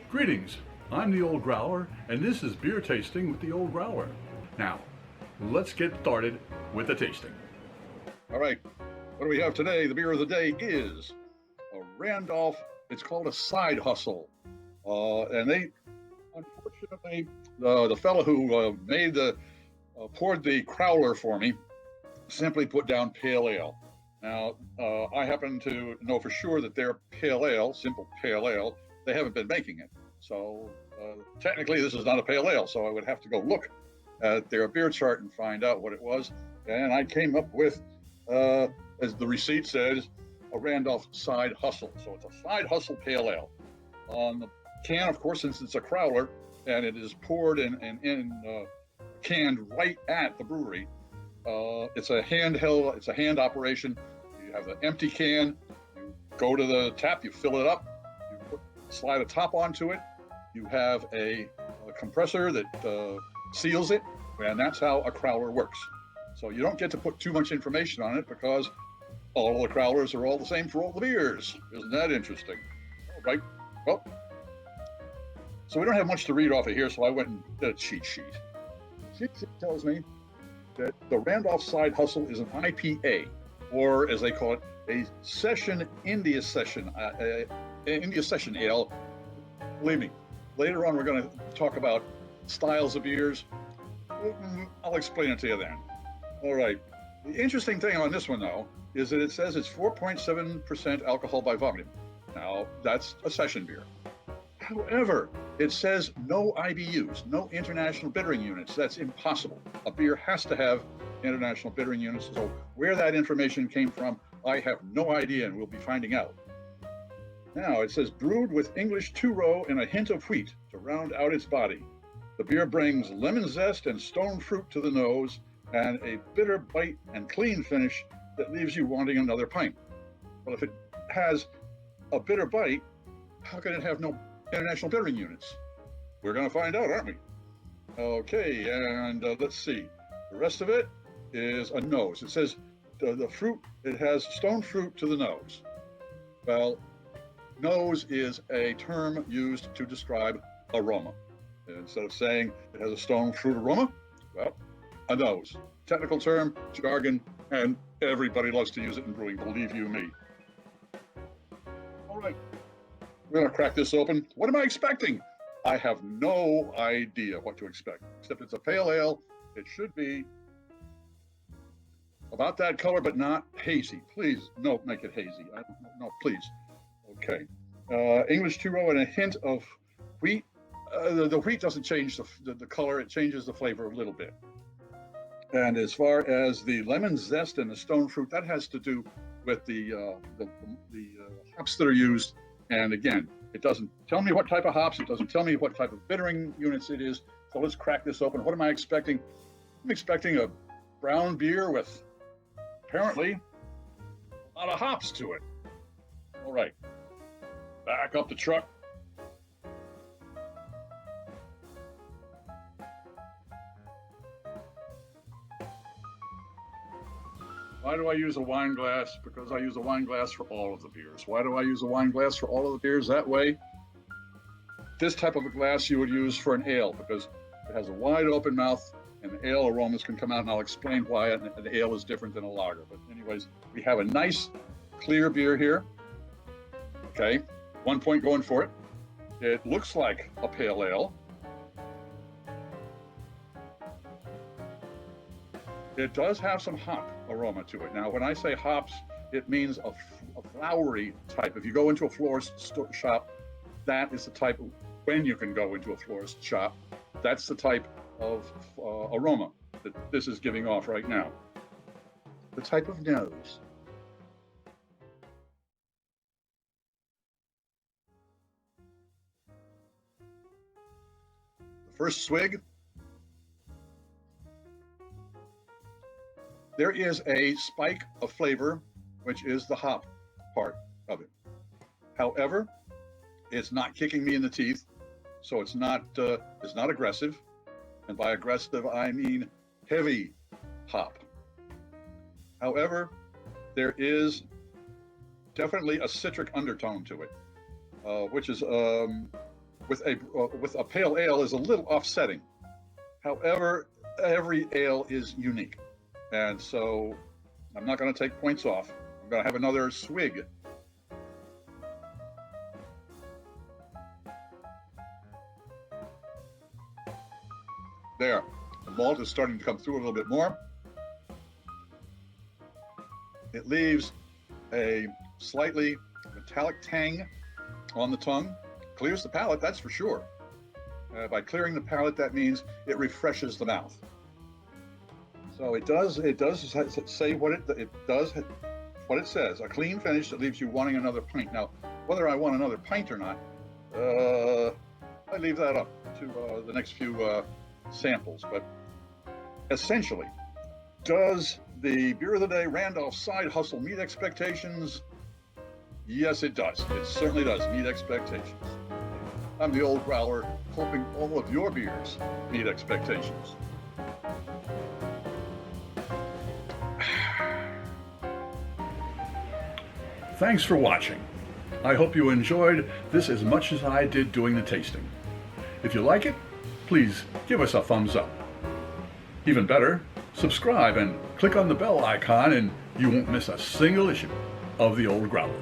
Greetings, I'm the Old Growler, and this is Beer Tasting with the Old Growler. Now, let's get started with the tasting. All right, what do we have today? The beer of the day is a Randolph. It's called a side hustle. And they, unfortunately, the fellow who poured the crowler for me simply put down pale ale. Now, I happen to know for sure that their pale ale, simple pale ale, they haven't been making it. So technically, this is not a pale ale. So I would have to go look at their beer chart and find out what it was. And I came up with, as the receipt says, a Randolph side hustle. So it's a side hustle pale ale. On the can, of course, since it's a crowler and it is poured and canned right at the brewery, it's a handheld, it's a hand operation. You have the empty can, you go to the tap, you fill it up, you slide a top onto it, you have a compressor that seals it, and that's how a crowler works. So you don't get to put too much information on it because all the crowlers are all the same for all the beers. Isn't that interesting? All right, well, so we don't have much to read off of here, so I went and did a cheat sheet. The cheat sheet tells me that the Randolph Side Hustle is an IPA, or as they call it, a session India session ale. Believe me, later on we're going to talk about styles of beers. I'll explain it to you then. All right. The interesting thing on this one, though, is that it says it's 4.7% alcohol by volume. Now, that's a session beer. However, it says no IBUs, no international bittering units. That's impossible. A beer has to have international bittering units. So where that information came from, I have no idea, and we'll be finding out. Now, it says brewed with English two-row and a hint of wheat to round out its body. The beer brings lemon zest and stone fruit to the nose and a bitter bite and clean finish that leaves you wanting another pint. Well, if it has a bitter bite, how can it have no international bittering units? We're going to find out, aren't we? Okay, and let's see. The rest of it is a nose. It says the fruit, it has stone fruit to the nose. Well, nose is a term used to describe aroma. Instead of saying it has a stone fruit aroma, well, a nose. Technical term, jargon, and everybody loves to use it in brewing, believe you me. All right, we're going to crack this open. What am I expecting? I have no idea what to expect, except it's a pale ale. It should be about that color, but not hazy. Please, don't make it hazy. No, please. Okay. English two-row and a hint of wheat. The wheat doesn't change the color. It changes the flavor a little bit. And as far as the lemon zest and the stone fruit, that has to do with the hops that are used. And again, it doesn't tell me what type of hops. It doesn't tell me what type of bittering units it is. So let's crack this open. What am I expecting? I'm expecting a brown beer with apparently a lot of hops to it. All right, back up the truck. Why do I use a wine glass? Because I use a wine glass for all of the beers. Why do I use a wine glass for all of the beers? That way, this type of a glass you would use for an ale because it has a wide open mouth and the ale aromas can come out, and I'll explain why an ale is different than a lager. But anyways, we have a nice clear beer here. Okay, 1 point going for it. It looks like a pale ale. It does have some hop aroma to it. Now, when I say hops, it means a flowery type. If you go into a florist shop, that is the type of, when you can go into a florist shop, that's the type of aroma that this is giving off right now. The type of nose. The first swig. There is a spike of flavor, which is the hop part of it. However, it's not kicking me in the teeth, so it's not aggressive. And by aggressive, I mean heavy hop. However, there is definitely a citric undertone to it, which is with a pale ale is a little offsetting. However, every ale is unique, and so I'm not going to take points off. I'm going to have another swig. There, the malt is starting to come through a little bit more. It leaves a slightly metallic tang on the tongue. Clears the palate, that's for sure. By clearing the palate, that means it refreshes the mouth. So it does say what it says. A clean finish that leaves you wanting another pint. Now, whether I want another pint or not, I leave that up to the next few samples. But essentially, does the Beer of the Day Randolph Side Hustle meet expectations? Yes, it does. It certainly does meet expectations. I'm the Old Growler, hoping all of your beers meet expectations. Thanks for watching. I hope you enjoyed this as much as I did doing the tasting. If you like it, please give us a thumbs up. Even better, subscribe and click on the bell icon and you won't miss a single issue of the Old Growler.